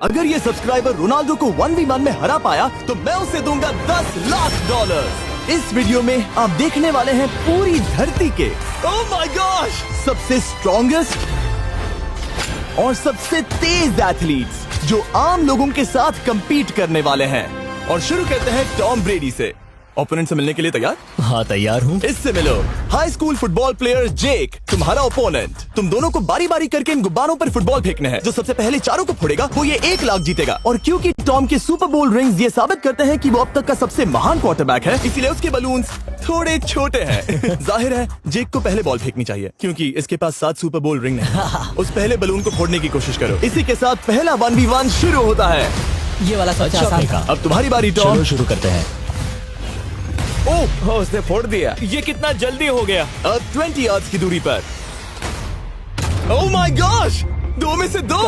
अगर ये subscriber Ronaldo को 1v1 में हरा पाया तो मैं उसे दूंगा $10 लाख। इस वीडियो में आप देखने वाले हैं पूरी धरती के ओह माय गॉश सबसे स्ट्रॉन्गेस्ट और सबसे तेज एथलीट्स जो आम लोगों के साथ compete करने वाले हैं। और शुरू करते हैं टॉम ब्रेडी से। ओपोनेंट से मिलने के लिए तैयार? हाँ तैयार हूँ। इससे मिलो। हाई स्कूल फुटबॉल प्लेयर जेक तुम्हारा ओपोनेंट। तुम दोनों को बारी बारी करके इन गुब्बारों पर फुटबॉल फेंकने हैं। जो सबसे पहले चारों को फोड़ेगा वो ये 1 लाख जीतेगा। और क्योंकि टॉम के सुपर बोल रिंग्स ये साबित करते हैं कि वो अब तक का सबसे महान क्वार्टरबैक है, इसीलिए उसके बलून्स थोड़े छोटे हैं। जाहिर है जेक को पहले बॉल फेंकनी चाहिए क्योंकि इसके पास 7 सुपर बोल रिंग है। उस पहले बलून को फोड़ने की कोशिश करो। इसी के साथ पहला 1v1 शुरू होता है। ये वाला सबसे आसान था। अब तुम्हारी बारी टॉम। चलो शुरू करते हैं। ओह उसने फोड़ दिया। ये कितना जल्दी हो गया। अब 20 यार्ड्स की दूरी पर। ओह माय गॉश 2 में से 2।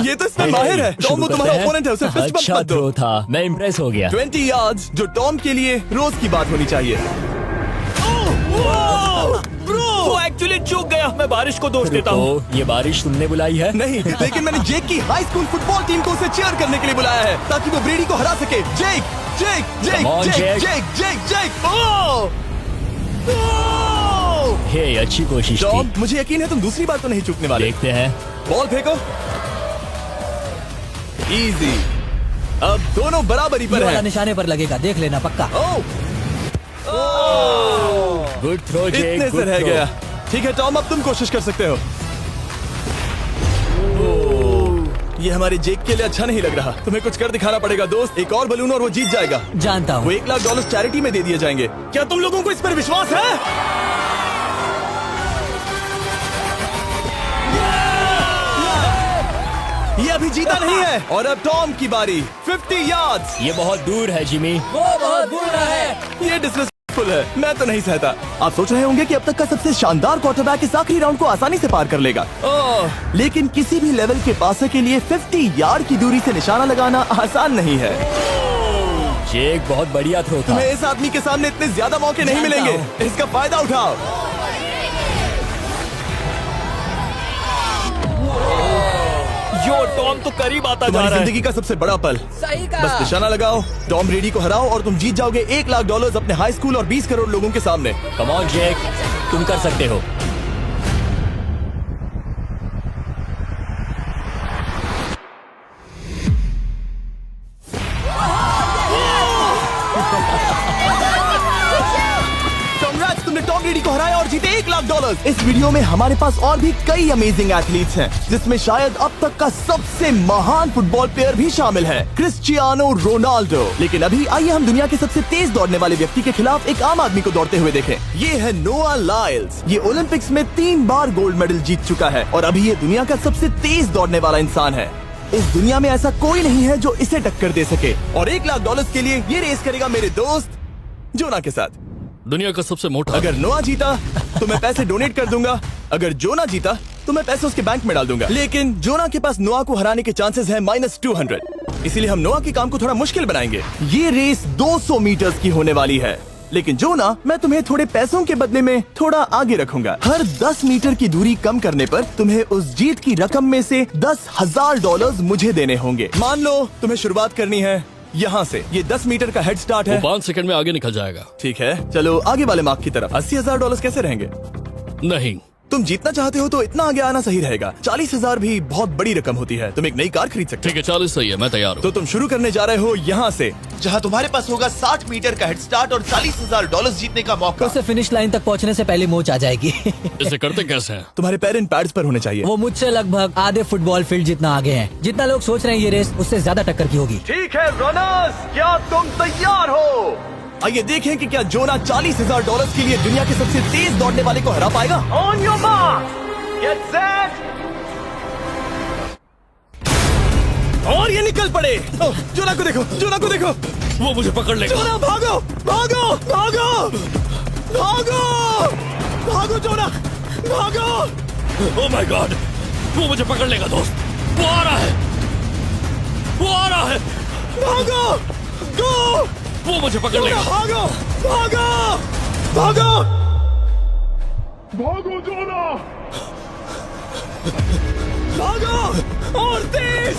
ये तो इसमें माहिर है। टॉम वो तुम्हारा ओपोनेंट है, उसे फिस्ट बम्प अच्छा मत दो। थ्रो था, मैं इम्प्रेस हो गया। 20 यार्ड्स जो टॉम के लिए रोज की बात होनी चाहिए। वो एक्चुअली चूक गया। मैं बारिश को दोष देता हूँ। तो ये बारिश तुमने बुलाई है? नहीं, लेकिन मैंने जेक की हाई स्कूल फुटबॉल टीम को उसे चीयर करने के लिए बुलाया है ताकि वो ब्रेडी को हरा सके। जेक जेक जेक Come on, जेक Jake. जेक जेक जेक ओह हे अच्छी कोशिश टॉम थी। मुझे यकीन है तुम दूसरी बार तो नहीं चूकने वाले। देखते हैं। बॉल फेंको। इजी। अब दोनों बराबरी पर ये वाला हैं। निशाने पर लगेगा, देख लेना पक्का। ओह गुड थ्रो जेक, इतने से गुड रह थ्रो। गया। ठीक है टॉम अब तुम कोशिश कर सकते हो। ये हमारे जेक के लिए अच्छा नहीं लग रहा। तुम्हें कुछ कर दिखाना पड़ेगा दोस्त। एक और बलून और वो जीत जाएगा। जानता वो हूँ। $1 लाख चैरिटी में दे दिए जाएंगे। क्या तुम लोगों को इस पर विश्वास है? ये अभी जीता नहीं है। और अब टॉम की बारी। 50 यार्ड्स। ये बहुत दूर है जिमी। वो बहुत बुरा है। ये डिसरिस्पेक्टफुल है। मैं तो नहीं सहता। आप सोच रहे होंगे कि अब तक का सबसे शानदार क्वार्टरबैक इस आखिरी राउंड को आसानी से पार कर लेगा। लेकिन किसी भी लेवल के पासर के लिए 50 यार्ड की दूरी से निशाना लगाना आसान नहीं है। जेक बहुत बढ़िया थ्रो था। तुम्हें इस आदमी के सामने इतने ज्यादा मौके नहीं जानता मिलेंगे। इसका फायदा उठाओ। यो टॉम तो करीब आता जा तुम्हारी रहा है। जिंदगी का सबसे बड़ा पल। सही बस निशाना लगाओ, टॉम ब्रेडी को हराओ और तुम जीत जाओगे $1 लाख अपने हाई स्कूल और 20 करोड़ लोगों के सामने। कम ऑन जेक, तुम कर सकते हो। Congrats, तुमने टॉम ब्रेडी को हराया और जीते $1 लाख। इस वीडियो में हमारे पास और भी कई अमेजिंग एथलीट्स हैं, जिसमें शायद अब तक का सबसे महान फुटबॉल प्लेयर भी शामिल है, क्रिस्टियानो रोनाल्डो। लेकिन अभी आइए हम दुनिया के सबसे तेज दौड़ने वाले व्यक्ति के खिलाफ एक आम आदमी को दौड़ते हुए देखें। ये है नोआ लाइल्स। ये ओलंपिक्स में 3 बार गोल्ड मेडल जीत चुका है और अभी ये दुनिया का सबसे तेज दौड़ने वाला इंसान है। इस दुनिया में ऐसा कोई नहीं है जो इसे टक्कर दे सके। और $1 लाख के लिए ये रेस करेगा मेरे दोस्त जोना के साथ। दुनिया का सबसे मोटा। अगर नोआ जीता तो मैं पैसे डोनेट कर दूंगा। अगर जोना जीता तो मैं पैसे उसके बैंक में डाल दूंगा। लेकिन जोना के पास नोआ को हराने के चांसेस हैं -200। इसीलिए हम नोआ के काम को थोड़ा मुश्किल बनाएंगे। ये रेस 200 मीटर्स की होने वाली है। लेकिन जोना, मैं तुम्हें थोड़े पैसों के बदले में थोड़ा आगे रखूंगा। हर 10 मीटर की दूरी कम करने पर तुम्हें उस जीत की रकम में से $10,000 मुझे देने होंगे। मान लो तुम्हें शुरुआत करनी है यहाँ से। ये 10 मीटर का हेड स्टार्ट है। 5 सेकंड में आगे निकल जाएगा। ठीक है, चलो आगे वाले मार्क की तरफ। $80,000 कैसे रहेंगे? नहीं, तुम जीतना चाहते हो तो इतना आगे आना सही रहेगा। 40,000 भी बहुत बड़ी रकम होती है। तुम एक नई कार खरीद सकते हो। ठीक है 40 सही है, मैं तैयार हूँ। तो तुम शुरू करने जा रहे हो यहाँ से, जहाँ तुम्हारे पास होगा 60 मीटर का हेड स्टार्ट और $40,000 जीतने का मौका। उससे फिनिश लाइन तक पहुँचने से पहले मोच आ जाएगी। इसे करते कैसे हैं? तुम्हारे पैर इन पैड्स पर होने चाहिए। वो मुझसे लगभग आधे फुटबॉल फील्ड जितना आगे हैं। जितना लोग सोच रहे हैं ये रेस उससे ज्यादा टक्कर की होगी। ठीक है रनर्स, क्या तुम तैयार हो? आइए देखें कि क्या जोना $40,000 के लिए दुनिया के सबसे तेज दौड़ने वाले को हरा पाएगा। On your mark, get set, और ये निकल पड़े। ओह, जोना को देखो, जोना को देखो। वो मुझे पकड़ लेगा। जोना भागो, भागो, भागो, भागो, भागो जोना, भागो। ओह माय गॉड, वो मुझे पकड़ लेगा दोस्त। वो आ रहा है, वो आ रहा है। भागो, गो, वो मुझे पकड़ लेगा। भागो, भागो, भागो, भागो जोना। भागो और तेज।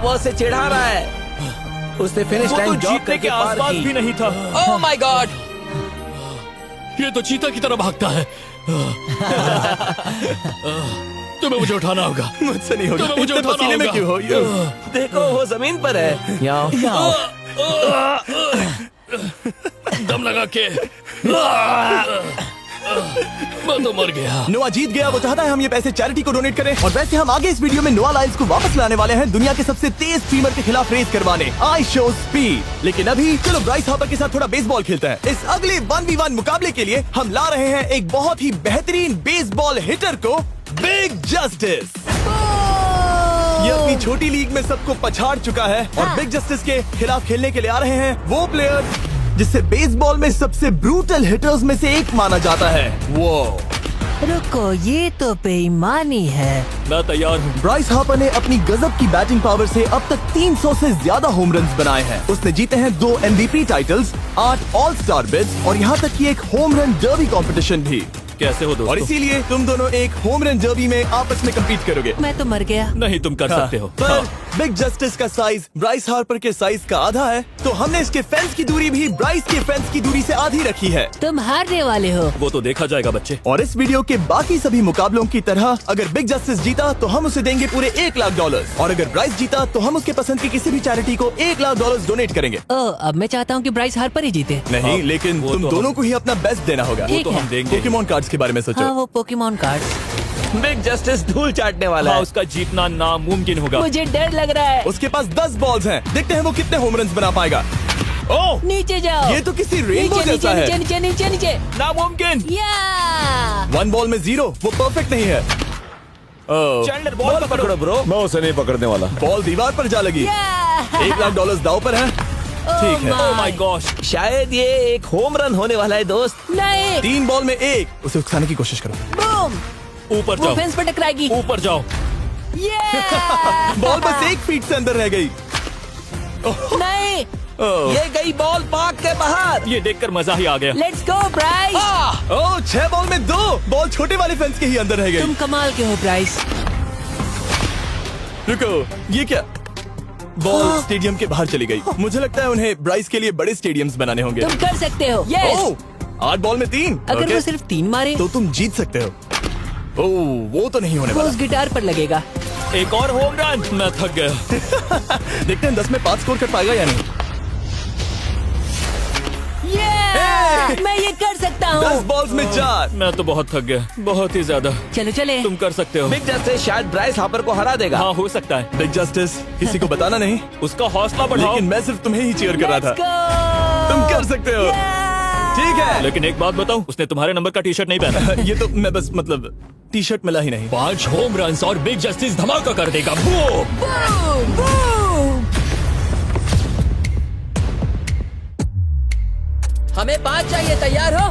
बहुत से चिढ़ा रहा है। उसने फिनिश वो तो लाइन जॉब जीतने करके के पार आसपास की। भी नहीं था। Oh my God! ये तो चीता की तरह भागता है। तुम्हें मुझे उठाना होगा। मुझसे नहीं होगा। तुम्हें मुझे इतने उठाना पसीने में होगा। क्यों हो? ये देखो वो जमीन पर है। याओ। दम लगा के मैं तो मर गया। नोआ जीत गया। वो चाहता है हम ये पैसे चैरिटी को डोनेट करें। और वैसे हम आगे इस वीडियो में नोआ लाइल्स को वापस लाने वाले हैं दुनिया के सबसे तेज स्ट्रीमर के खिलाफ रेस करवाने, आई शो स्पीड। लेकिन अभी चलो ब्राइस हार्पर के साथ थोड़ा बेसबॉल खेलते हैं। इस अगले 1v1 मुकाबले के लिए हम ला रहे हैं एक बहुत ही बेहतरीन बेसबॉल हिटर को, बिग जस्टिस। ये अपनी छोटी लीग में सबको पछाड़ चुका है और बिग जस्टिस के खिलाफ खेलने के लिए आ रहे हैं वो प्लेयर जिसे बेसबॉल में सबसे ब्रूटल हिटर्स में से एक माना जाता है। वो रुको, ये तो बेईमानी है। मैं तैयार हूँ। ब्राइस हार्पर ने अपनी गजब की बैटिंग पावर से अब तक 300 से ज्यादा होम रन्स बनाए हैं। उसने जीते हैं 2 MVP titles, 8 all star bids और यहाँ तक कि एक होम रन डर्बी कंपटीशन भी। कैसे हो और दोस्तों? इसीलिए तुम दोनों एक होम रन डर्बी में आपस में कम्पीट करोगे। मैं तो मर गया। नहीं, तुम कर सकते हो। पर बिग जस्टिस का साइज ब्राइस हार्पर के साइज का आधा है, तो हमने इसके फेंस की दूरी भी ब्राइस के फेंस की दूरी से आधी रखी है। तुम हारने वाले हो। वो तो देखा जाएगा बच्चे। और इस वीडियो के बाकी सभी मुकाबलों की तरह अगर बिग जस्टिस जीता तो हम उसे देंगे पूरे $1 लाख और अगर ब्राइस जीता तो हम उसके पसंद की किसी भी चैरिटी को $1 लाख डोनेट करेंगे। ओह, अब मैं चाहता हूँ कि ब्राइस हार्पर ही जीते। नहीं, हाँ, लेकिन वो तुम तो दोनों को ही अपना बेस्ट देना होगा। ठीक तो है। हम देंगे। पोकेमॉन कार्ड्स के बारे में सोचो। हाँ, वो पोकेमॉन कार्ड। बिग जस्टिस धूल चाटने वाला हाँ, है। उसका जीतना नामुमकिन होगा। मुझे डर लग रहा है। उसके पास 10 बॉल्स हैं, देखते हैं वो कितने होम रन्स बना पाएगा। ओह, नीचे जाओ। ये तो किसी रेनबो नीचे जैसा नीचे है। नीचे नीचे नीचे। नामुमकिन। या 1 बॉल में 0, वो परफेक्ट नहीं है। चैंडलर बॉल पकड़ो ब्रो। मैं उसे नहीं पकड़ने वाला। बॉल दीवार पर जा लगी। $1 लाख दाव पर है। ठीक है। Oh my gosh. शायद ये एक होम रन होने वाला है दोस्त। नहीं। 3 बॉल में 1, उसे उकसाने की कोशिश करो। बूम। ऊपर वो जाओ, फेंस पर टकराएगी। ऊपर जाओ। बॉल बस 1 फीट से अंदर रह गई। नहीं। ये गई बॉल पार्क के बाहर। ये देखकर मजा ही आ गया। Let's go Bryce. Oh, 6 ball में 2, बॉल छोटे वाले फेंस के ही अंदर रह गई। तुम कमाल के हो ब्राइस। रुको, ये क्या? बॉल स्टेडियम के बाहर चली गई। मुझे लगता है उन्हें ब्राइस के लिए बड़े स्टेडियम्स बनाने होंगे। तुम कर सकते हो। यस। ओह, 8 बॉल में 3। अगर ओके, वो सिर्फ 3 मारे तो तुम जीत सकते हो। ओह, वो तो नहीं होने वो वाला। उस गिटार पर लगेगा। एक और होम रन। मैं थक गया। देखते हैं 10 में 5 स्कोर कर पाएगा या नहीं। मैं ये कर सकता 10 हूँ। बॉल्स में 4। मैं तो बहुत थक गया, बहुत ही ज्यादा। चलो चले। तुम कर सकते हो। बिग जस्टिस शायद ब्राइस हार्पर को हरा देगा। हाँ, हो सकता है। बिग जस्टिस किसी को बताना नहीं, उसका हौसला बढ़ाओ। लेकिन मैं सिर्फ तुम्हें ही चीयर कर रहा था। Let's go! तुम कर सकते हो। ठीक है। लेकिन एक बात बताऊं, उसने तुम्हारे नंबर का टी शर्ट नहीं पहना। ये तो मैं बस मतलब टी शर्ट मिला ही नहीं। 5 होम रन और बिग जस्टिस धमाका कर देगा। बूम! Boom! Boom! हमें 5 चाहिए। तैयार हो?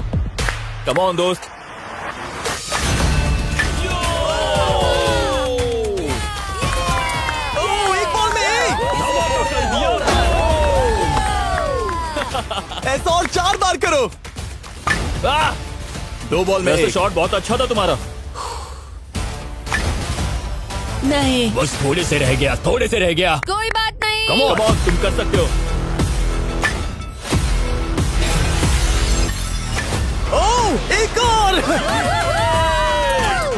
कम ऑन दोस्त। ओह, 1 बॉल में 1। धमाका कर दिया। ऐसा और 4 बार करो। आह! 2 बॉल में वैसे 1। शॉट बहुत अच्छा था तुम्हारा। नहीं। बस थोड़े से रह गया, थोड़े से रह गया। कोई बात नहीं। कम ऑन, तुम कर सकते हो। ओह, एक और।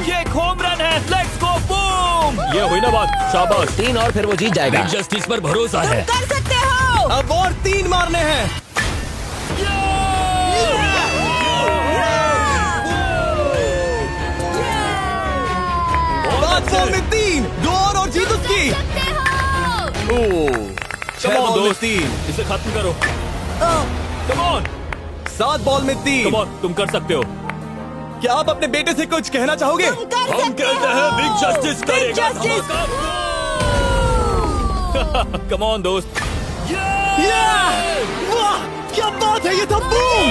ये एक होम रन है। Let's go boom! ये हुई ना बात। शाबाश। 3 और फिर वो जीत जाएगा। बिग जस्टिस पर भरोसा है। कर सकते हो। अब और 3 मारने हैं। 5 बॉल में 3, 2 और जीत उसकी। ओह, 6 कम ऑन बॉल में दोस्त, 3, इसे खत्म करो। कम ऑन, 7 बॉल में 3। कम ऑन, तुम कर सकते हो। क्या आप अपने बेटे से कुछ कहना चाहोगे? हम कहते हैं बिग जस्टिस करेगा। Justice! कम ऑन दोस्त। वाह, क्या बात है, ये था बूम।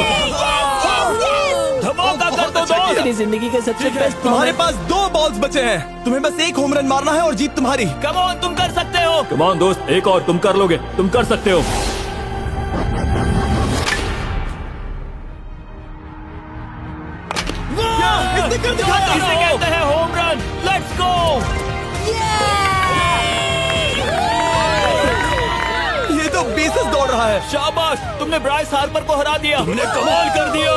धमाका कर दो अच्छा दोस्त। मेरी जिंदगी का सबसे बेस्ट तुम्हारे पास 2 बॉल्स बचे हैं, तुम्हें बस 1 होम रन मारना है और जीत तुम्हारी। कम ऑन, तुम कर सकते हो। कम ऑन दोस्त, एक और, तुम कर लोगे, तुम कर सकते हो। इसने कर दिखाया। इसे कहते हैं home run. Let's go. Pacers दौड़ रहा है। शाबाश, तुमने ब्राइस हार्पर को हरा दिया। तुमने कमाल कर दिया।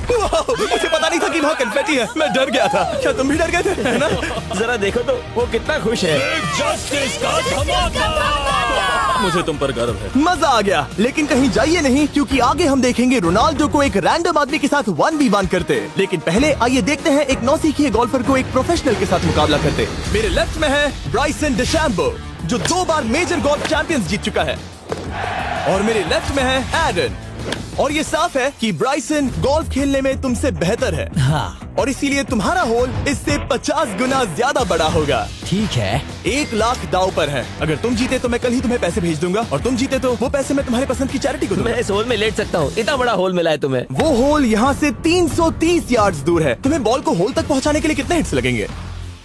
वाह, मुझे पता नहीं था कि वहाँ कन्फेटी है। मैं डर गया था। क्या तुम भी डर गए थे, है ना? जरा देखो तो वो कितना खुश है। जस्टिस का धमाका। मुझे तुम पर गर्व है। मजा आ गया। लेकिन कहीं जाइए नहीं, क्योंकि आगे हम देखेंगे रोनाल्डो को एक रैंडम आदमी के साथ 1v1 करते। लेकिन पहले आइए देखते हैं एक नौसिखिए गोल्फर को एक प्रोफेशनल के साथ मुकाबला करते। मेरे लेफ्ट में है ब्राइसन डेशैम्बो, जो 2 बार मेजर गोल्फ चैंपियंस जीत चुका है, और मेरे लेफ्ट में है एरन। और ये साफ है कि ब्राइसन गोल्फ खेलने में तुमसे बेहतर है, हाँ और इसीलिए तुम्हारा होल इससे 50 गुना ज्यादा बड़ा होगा। ठीक है। 1 लाख दाव पर है। अगर तुम जीते तो मैं कल ही तुम्हें पैसे भेज दूंगा, और तुम जीते तो वो पैसे मैं तुम्हारे पसंद की चैरिटी को दूंगा। मैं इस होल में लेट सकता हूँ, इतना बड़ा होल मिला है तुम्हें। वो होल यहाँ से 330 यार्ड्स दूर है। तुम्हें बॉल को होल तक पहुँचाने के लिए कितने हिट्स लगेंगे?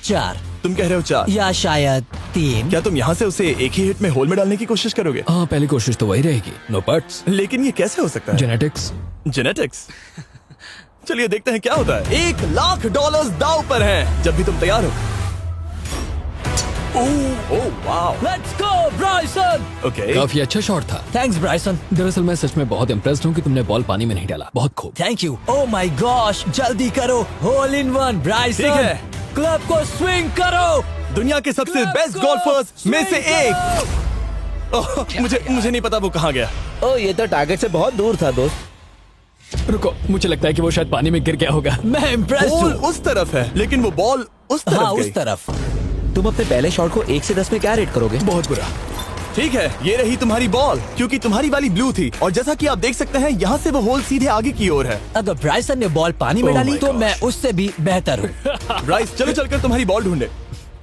4 तुम कह रहे हो 4, या शायद 3। क्या तुम यहाँ से उसे एक ही हिट में होल में डालने की कोशिश करोगे? हाँ, पहली कोशिश तो वही रहेगी। नो पट्स, लेकिन ये कैसे हो सकता है? जेनेटिक्स। जेनेटिक्स। चलिए देखते हैं क्या होता है। $1 लाख दाव पर है, जब भी तुम तैयार हो। Oh wow, let's go Bryson. Okay. काफी अच्छा शॉट था। Thanks Bryson. दरअसल मैं सच में बहुत इम्प्रेस्ड हूँ कि तुमने बॉल पानी में नहीं डाला। बहुत खूब। Thank you. Oh my gosh, जल्दी करो। होल इन 1 ब्राइसन। ठीक है। क्लब को स्विंग करो। दुनिया के सबसे बेस्ट गोल्फर्स में से एक। ओह, मुझे नहीं पता वो कहाँ गया। ओ, ये तो टारगेट से बहुत दूर था दोस्त। रुको, मुझे लगता है कि वो शायद पानी में गिर गया होगा। मैं इम्प्रेस्ड बॉल हूँ। उस तरफ है, लेकिन वो बॉल उस तरफ हाँ गई। उस तरफ। तुम अपने पहले शॉट को 1 से 10 में क्या रेट करोगे? बहुत बुरा। ठीक है, ये रही तुम्हारी बॉल, क्योंकि तुम्हारी वाली ब्लू थी, और जैसा कि आप देख सकते हैं यहाँ से वो होल सीधे आगे की ओर है। अगर ब्राइसन ने बॉल पानी में Oh डाली my तो gosh. मैं उससे भी बेहतर हूँ। ब्राइस, चलो चलकर तुम्हारी बॉल ढूंढे।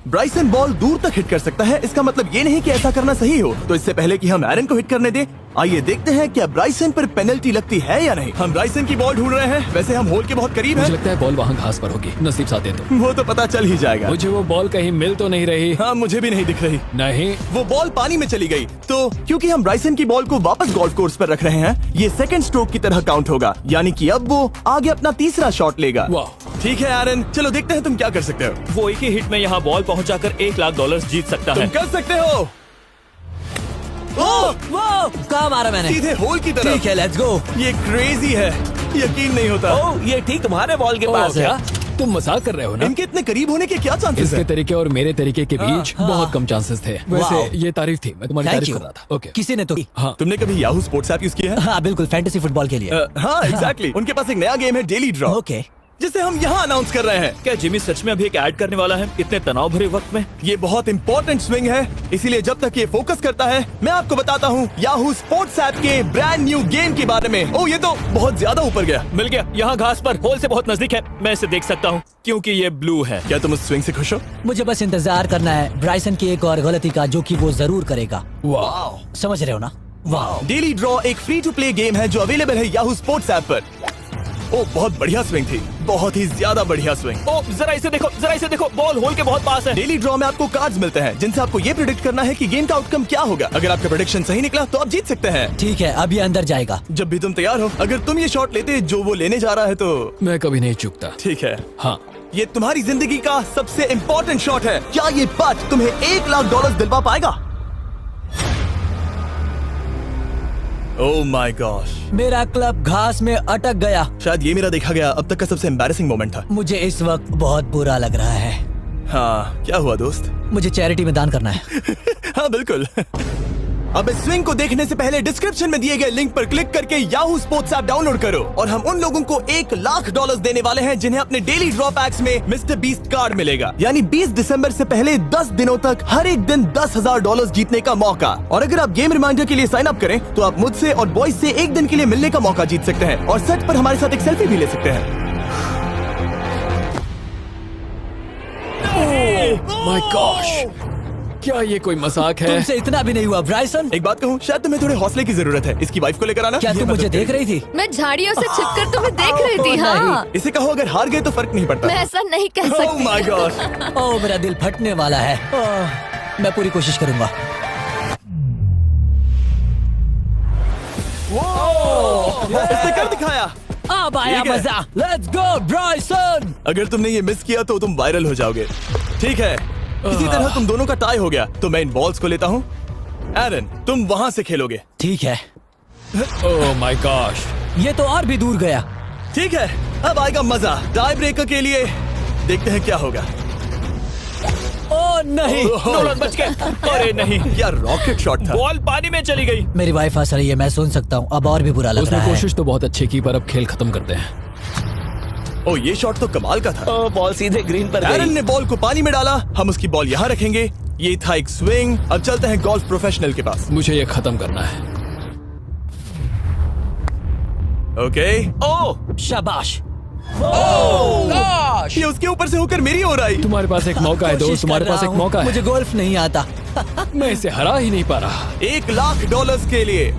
ब्राइसन बॉल दूर तक हिट कर सकता है, इसका मतलब ये नहीं कि ऐसा करना सही हो। तो इससे पहले कि हम एरन को हिट करने दें, आइए देखते हैं क्या ब्राइसन पर पेनल्टी लगती है या नहीं। हम ब्राइसन की बॉल ढूंढ रहे हैं। वैसे हम होल के बहुत करीब मुझे हैं। लगता है बॉल वहाँ घास पर होगी। नसीब साथ दे तो। वो तो पता चल ही जाएगा। मुझे वो बॉल कहीं मिल तो नहीं रही। हाँ, मुझे भी नहीं दिख रही। नहीं। वो बॉल पानी में चली गई। तो क्योंकि हम ब्राइसन की बॉल को वापस गोल्फ कोर्स पर रख रहे हैं, ये सेकंड स्ट्रोक की तरह काउंट होगा, यानी कि अब वो आगे अपना तीसरा शॉट लेगा। वाह। ठीक है एरन, चलो देखते हैं तुम क्या कर सकते हो। वो एक ही हिट में यहाँ बॉल पहुँचाकर $1 लाख जीत सकता तुम है। कर सकते हो। ओह, वो कहाँ मारा मैंने? सीधे होल की तरफ। ठीक है, लेट्स गो। ये क्रेजी है, यकीन नहीं होता। ओ, ये ठीक तुम्हारे बॉल के पास है। क्या तुम मजाक कर रहे हो ना? इनके इतने करीब होने के क्या चांसेस इसके हैं? तरीके और मेरे तरीके के बीच हाँ। बहुत कम चांसेस थे। वाह। वैसे ये तारीफ थी, मैं तुम्हारी थैंक तारीफ यू। कर रहा था। ओके। किसी ने तो हाँ। तुमने कभी याहू स्पोर्ट्स ऐप यूज किया है? हाँ बिल्कुल, फैंटेसी फुटबॉल के लिए। हाँ एग्जैक्टली। उनके पास एक नया गेम है, डेली ड्रॉ, ओके। जिसे हम यहाँ अनाउंस कर रहे हैं। क्या जिमी सच में अभी एक ऐड करने वाला है इतने तनाव भरे वक्त में? ये बहुत इंपॉर्टेंट स्विंग है, इसीलिए जब तक ये फोकस करता है, मैं आपको बताता हूँ याहू स्पोर्ट्स ऐप के ब्रांड न्यू गेम के बारे में। ओह, ये तो बहुत ज्यादा ऊपर गया। मिल गया, यहाँ घास पर होल से बहुत नजदीक है। मैं इसे देख सकता हूँ क्योंकि ये ब्लू है। क्या तुम उस स्विंग से खुश हो? मुझे बस इंतजार करना है ब्राइसन की एक और गलती का, जो कि वो जरूर करेगा। वाह। समझ रहे हो ना? वाह। डेली ड्रॉ एक फ्री टू प्ले गेम है जो अवेलेबल है याहू स्पोर्ट्स ऐप पर। ओह, बहुत बढ़िया स्विंग थी, बहुत ही ज्यादा बढ़िया स्विंग। ओ, जरा इसे देखो, बॉल होल के बहुत पास है। डेली ड्रॉ में आपको कार्ड्स मिलते हैं, जिनसे आपको ये प्रेडिक्ट करना है कि गेम का आउटकम क्या होगा। अगर आपका प्रेडिक्शन सही निकला तो आप जीत सकते हैं। ठीक है, अब ये अंदर जाएगा। जब भी तुम तैयार हो, अगर तुम ये शॉट लेते जो वो लेने जा रहा है तो मैं कभी नहीं चूकता। ठीक है। हाँ। ये तुम्हारी जिंदगी का सबसे इम्पोर्टेंट शॉट है। क्या ये पट तुम्हें $1 लाख दिलवा पाएगा? ओह माय गॉश, मेरा क्लब घास में अटक गया। शायद ये मेरा देखा गया अब तक का सबसे एम्बैरेसिंग मोमेंट था। मुझे इस वक्त बहुत बुरा लग रहा है। हाँ, क्या हुआ दोस्त? मुझे चैरिटी में दान करना है। हाँ बिल्कुल। अब इस स्विंग को देखने से पहले डिस्क्रिप्शन में दिए गए लिंक पर क्लिक करके याहू स्पोर्ट्स ऐप डाउनलोड करो, और हम उन लोगों को $1 लाख देने वाले हैं जिन्हें अपने डेली ड्रॉ पैक्स में मिस्टर बीस्ट कार्ड मिलेगा। यानी 20 दिसंबर से पहले 10 दिनों तक हर एक दिन $10,000 जीतने का मौका। और अगर आप गेम रिमाइंडर के लिए साइन अप करें तो आप मुझसे और बॉयज से एक दिन के लिए मिलने का मौका जीत सकते हैं, और सेट पर हमारे साथ एक सेल्फी भी ले सकते हैं। माय गॉश, क्या ये कोई मजाक है? तुमसे इतना भी नहीं हुआ ब्राइसन। एक बात कहूँ, शायद तुम्हें थोड़े हौसले की जरूरत है। इसकी वाइफ को लेकर आना। क्या ये तुम मदद मुझे देख करेगी। रही थी? मैं झाड़ियों से छिपकर तुम्हें देख रही थी। हाँ, इसे कहो अगर हार गए तो फर्क नहीं पड़ता। मैं ऐसा नहीं कह Oh सकती। my gosh! ओह, मेरा दिल फटने वाला है। ओह, मैं पूरी कोशिश करूंगा। इसने कर दिखाया। अब आया ठीक है। मजा। Let's go Bryson. अगर तुमने ये मिस किया तो तुम वायरल हो जाओगे। ठीक है, इसी तरह तुम दोनों का टाई हो गया, तो मैं इन बॉल्स को लेता हूँ एरन, तुम वहां से खेलोगे। ठीक है, ओह माय गॉश। ये तो और भी दूर गया। ठीक है, अब आएगा मजा। टाई ब्रेकर के लिए देखते हैं क्या होगा। ओ नहीं, नोलन बच गए। अरे नहीं, क्या रॉकेट शॉट था। बॉल पानी में चली गई। मेरी वाइफ हंस रही है, मैं सुन सकता हूँ। अब और भी बुरा लग उसने रहा है। कोशिश तो बहुत अच्छी की, पर अब खेल खत्म करते हैं। ओ, ये शॉट तो कमाल का था। ओ, बॉल सीधे ग्रीन पर एरन गई। ने बॉल को पानी में डाला, हम उसकी बॉल यहाँ रखेंगे। ये था एक स्विंग। अब चलते हैं गोल्फ प्रोफेशनल के पास। मुझे ये खत्म करना है। ओके। ओह, शाबाश। ये उसके ऊपर से होकर मेरी ओर आई। तुम्हारे पास एक मौका है दोस्त, कोशिश तुम्हारे कर पास रहा एक हूँ। मौका है। मुझे गोल्फ नहीं आता। मैं इसे हरा ही नहीं पा रहा। $1,00,000 के लिए।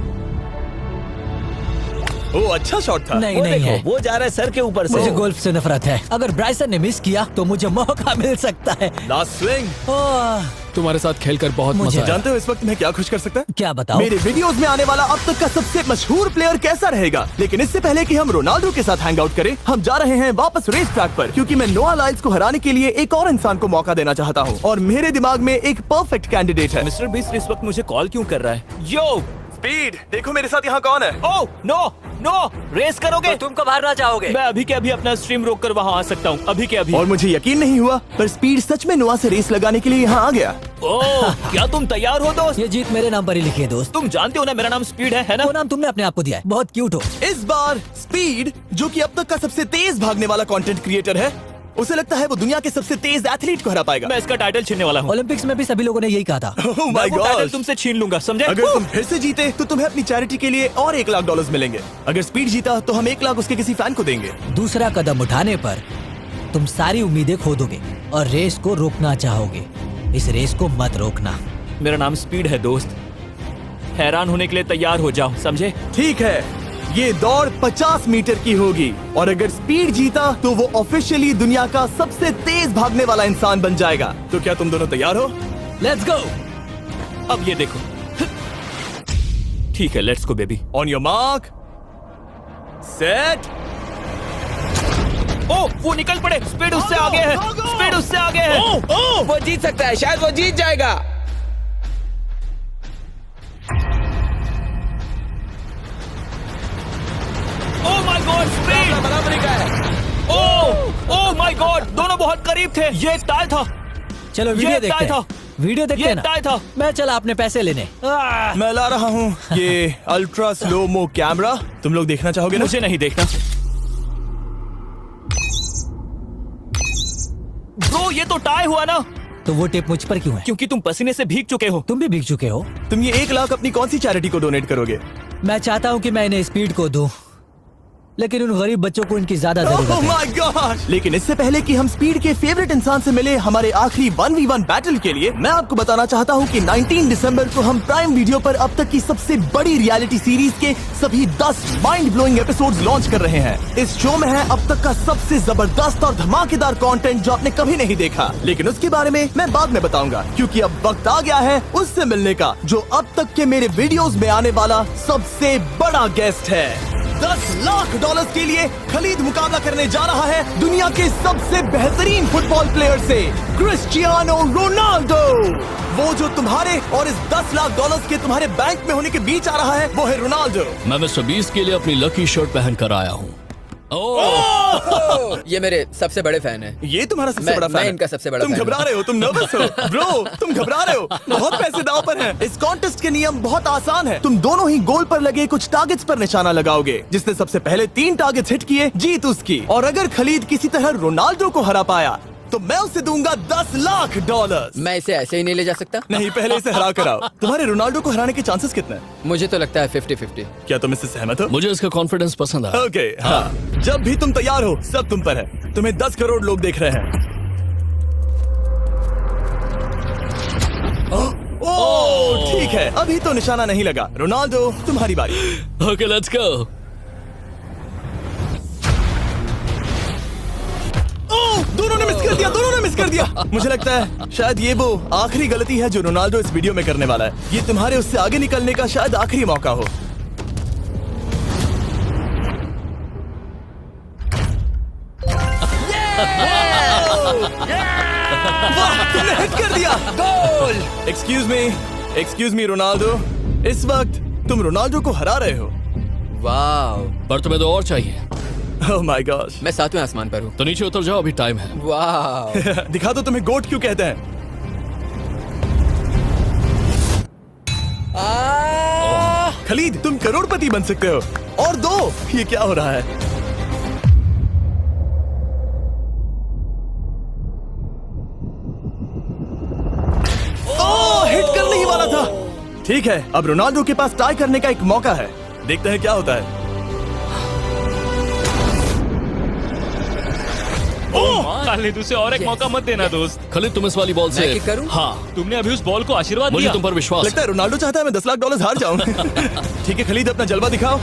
ओ, अच्छा शॉट था। नहीं वो नहीं देखो, है। वो जा रहा है सर के ऊपर से। मुझे गोल्फ से नफरत है। अगर ब्राइसन ने मिस किया तो मुझे मौका मिल सकता है। Last swing. ओह, तुम्हारे साथ खेलकर बहुत मुझे मजा आया। जानते हो इस वक्त मैं क्या खुश कर सकता है? क्या बताओ? मेरे वीडियोस में आने वाला अब तक का सबसे मशहूर प्लेयर कैसा रहेगा। लेकिन इससे पहले कि हम रोनाल्डो के साथ हैंग आउट करें, हम जा रहे हैं वापस रेस ट्रैक पर, क्योंकि मैं नोआ लाइल्स को हराने के लिए एक और इंसान को मौका देना चाहता हूँ। और मेरे दिमाग में एक परफेक्ट कैंडिडेट है। मिस्टर बीस्ट इस वक्त मुझे कॉल क्यों कर रहा है? यो, स्पीड, देखो मेरे साथ यहाँ कौन है। ओह, नो, नो, रेस करोगे? तुम कब हारना चाहोगे? मैं अभी के अभी अपना स्ट्रीम रोक कर वहाँ आ सकता हूँ। अभी के अभी। और मुझे यकीन नहीं हुआ, पर स्पीड सच में नोआ से रेस लगाने के लिए यहाँ आ गया। ओह, क्या तुम तैयार हो दोस्त? ये जीत मेरे नाम पर ही लिखी है दोस्त। तुम जानते हो ना मेरा नाम स्पीड है ना? वो नाम तुमने अपने आप को दिया है। बहुत क्यूट हो। इस बार स्पीड, जो कि अब तक का सबसे तेज भागने वाला कंटेंट क्रिएटर है, उसे लगता है वो दुनिया के सबसे तेज एथलीट को हरा पाएगा। मैं इसका टाइटल छीनने वाला हूँ। ओलंपिक्स में भी सभी लोगों ने यही कहा था। Oh मैं my वो टाइटल God! तुमसे छीन लूंगा, समझे? अगर तुम फिर से जीते तो तुम्हें अपनी चैरिटी के लिए और $1,00,000 मिलेंगे। अगर स्पीड जीता तो हम 1,00,000 उसके किसी फैन को देंगे। दूसरा कदम उठाने पर तुम सारी उम्मीदें खो दोगे और रेस को रोकना चाहोगे। इस रेस को मत रोकना। मेरा नाम स्पीड है दोस्त। हैरान होने के लिए तैयार हो जाओ, समझे? ठीक है, ये दौड़ 50 मीटर की होगी और अगर स्पीड जीता तो वो ऑफिशियली दुनिया का सबसे तेज भागने वाला इंसान बन जाएगा। तो क्या तुम दोनों तैयार हो? Let's go. अब ये देखो। ठीक है, let's go baby. On your mark, set. Oh, वो निकल पड़े। स्पीड उससे आगे है। स्पीड उससे आगे है। वो जीत सकता है, शायद वो जीत जाएगा। ओह माय गॉड, स्पीड बराबरी का है। ओह माय गॉड, दोनों बहुत करीब थे। ये टाई था। चलो वीडियो ये देखते टाई हैं। वीडियो देखते ये हैं ना। टाई था। मैं चला अपने पैसे लेने। मैं ला रहा हूँ ये अल्ट्रा स्लो मो कैमरा। तुम लोग देखना चाहोगे ना? मुझे नहीं देखना। ब्रो, ये तो टाई हुआ ना? तो वो टेप मुझ पर क्यों है? क्योंकि तुम पसीने से भीग चुके हो। तुम भी भीग चुके हो। तुम ये 1,00,000 अपनी कौन सी चैरिटी को डोनेट करोगे? मैं चाहता हूँ कि मैं इन्हें स्पीड को दूं, लेकिन उन गरीब बच्चों को इनकी ज्यादा जरूरत Oh है। my God! लेकिन इससे पहले कि हम स्पीड के फेवरेट इंसान से मिले हमारे आखिरी 1v1 बैटल के लिए, मैं आपको बताना चाहता हूँ कि 19 दिसंबर को हम प्राइम वीडियो पर अब तक की सबसे बड़ी रियलिटी सीरीज के सभी 10 माइंड ब्लोइंग एपिसोड्स लॉन्च कर रहे हैं। इस शो में है अब तक का सबसे जबरदस्त और धमाकेदार कंटेंट जो आपने कभी नहीं देखा, लेकिन उसके बारे में मैं बाद में बताऊंगा, क्योंकि अब वक्त आ गया है उससे मिलने का जो अब तक के मेरे वीडियोस में आने वाला सबसे बड़ा गेस्ट है। $10,00,000 के लिए खलीद मुकाबला करने जा रहा है दुनिया के सबसे बेहतरीन फुटबॉल प्लेयर से, क्रिस्टियानो रोनाल्डो। वो जो तुम्हारे और इस $10,00,000 के तुम्हारे बैंक में होने के बीच आ रहा है, वो है रोनाल्डो। मैं मिस्टर बीस्ट के लिए अपनी लकी शर्ट पहन कर आया हूँ। ये मेरे सबसे बड़े फैन है। ये तुम्हारा सबसे मैं- बड़ा फैन मैं है। इनका सबसे बड़ा तुम फैन घबरा हूं। रहे हो, तुम नर्वस हो ब्रो, तुम घबरा रहे हो। बहुत पैसे दांव पर हैं। इस कॉन्टेस्ट के नियम बहुत आसान है। तुम दोनों ही गोल पर लगे कुछ टारगेट्स पर निशाना लगाओगे। जिसने सबसे पहले 3 टारगेट्स हिट किए जीत उसकी। और अगर खलीद किसी तरह रोनाल्डो को हरा पाया तो मैं उसे दूंगा $10,00,000। मैं इसे ऐसे ही नहीं ले जा सकता। नहीं, पहले इसे हरा कर आओ। तुम्हारे रोनाल्डो को हराने के चांसेस कितने हैं? मुझे तो लगता है 50-50। क्या तुम इससे सहमत हो? मुझे इसका कॉन्फिडेंस पसंद आया। ओके, हाँ। जब भी तुम तैयार हो सब तुम पर है। तुम्हें 10 करोड़ लोग देख रहे हैं। ओह, ठीक है, अभी तो निशाना नहीं लगा। रोनाल्डो, तुम्हारी बारी। Okay, let's go. ओह, दोनों ने मिस कर दिया, दोनों ने मिस कर दिया। मुझे लगता है शायद ये वो आखिरी गलती है जो रोनाल्डो इस वीडियो में करने वाला है। ये तुम्हारे उससे आगे निकलने का शायद आखिरी मौका हो। वाह, तुमने हिट कर दिया। Goal. Excuse me, excuse me Ronaldo, इस वक्त तुम रोनाल्डो को हरा रहे हो। वाह, पर तुम्हें तो और चाहिए। Oh my gosh. मैं 7वें आसमान पर हूँ। तो नीचे उतर जाओ, अभी टाइम है। वाह, दिखा दो तुम्हें गोट क्यों कहते हैं। खलीद, तुम करोड़पति बन सकते हो। और दो, ये क्या हो रहा है? हिट करने ही वाला था। ठीक है, अब रोनाल्डो के पास टाई करने का एक मौका है। देखते हैं क्या होता है। खालिद, उसे और एक मौका मत देना दोस्त। खलीद, तुम इस वाली बॉल से मैं किक करूं? हाँ, तुमने अभी उस बॉल को आशीर्वाद मुझे दिया। तुम पर विश्वास लगता है रोनाल्डो चाहता है मैं $10 लाख हार जाऊं। ठीक है खलीद, अपना जलवा दिखाओ।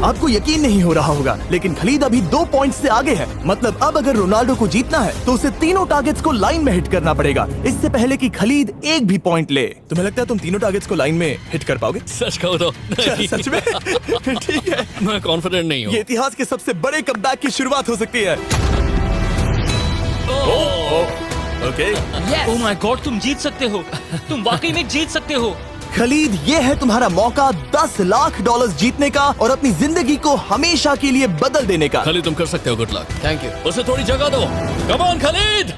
आपको यकीन नहीं हो रहा होगा, लेकिन खलीद अभी 2 पॉइंट से आगे है। मतलब अब अगर रोनाल्डो को जीतना है तो उसे तीनों टारगेट्स को लाइन में हिट करना पड़ेगा, इससे पहले कि खलीद एक भी पॉइंट ले। तुम्हें लगता है तुम तीनों टारगेट्स को लाइन में हिट कर पाओगे? सच कहो तो नहीं। सच में? ठीक है, मैं कॉन्फिडेंट नहीं हूँ। ये इतिहास के सबसे बड़े कमबैक की शुरुआत हो सकती है। ओके ओह माय गॉड, तुम जीत सकते हो। तुम वाकई में जीत सकते हो। खलीद, ये है तुम्हारा मौका $10 लाख जीतने का और अपनी जिंदगी को हमेशा के लिए बदल देने का। खलीद, तुम कर सकते हो। Good luck. Thank you. उसे थोड़ी जगह दो। Come on Khalid.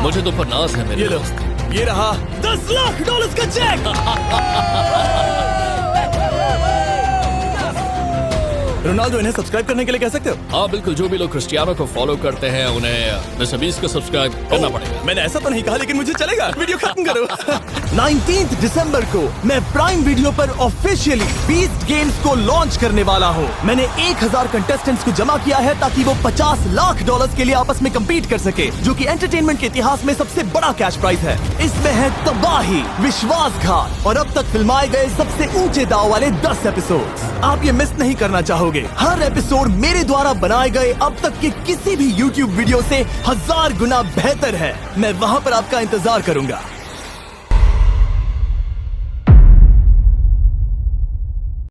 मुझे तुम पर नाज है मेरे ये लो, दोस्त। ये रहा $10 लाख का चेक। रोनाल्डो, इन्हें सब्सक्राइब करने के लिए कह सकते हो? हाँ बिल्कुल, जो भी लोग क्रिस्टियानो को फॉलो करते हैं उन्हें मिस्टर बीस्ट को सब्सक्राइब करना पड़ेगा। मैंने ऐसा तो नहीं कहा, लेकिन मुझे चलेगा। वीडियो खत्म करो। 19 दिसंबर को मैं प्राइम वीडियो पर ऑफिशियली बीस्ट गेम्स को लॉन्च करने वाला हूँ। मैंने 1000 कंटेस्टेंट्स को जमा किया है ताकि वो $50 लाख के लिए आपस में कम्पीट कर सके, जो कि एंटरटेनमेंट के इतिहास में सबसे बड़ा कैश प्राइज है। इसमें है तबाही, विश्वासघात और अब तक फिल्माए गए सबसे ऊंचे दाव वाले 10 एपिसोड्स। आप ये मिस नहीं करना चाहोगे। हर एपिसोड मेरे द्वारा बनाए गए अब तक के किसी भी YouTube वीडियो से 1000 गुना बेहतर है। मैं वहाँ पर आपका इंतजार करूंगा।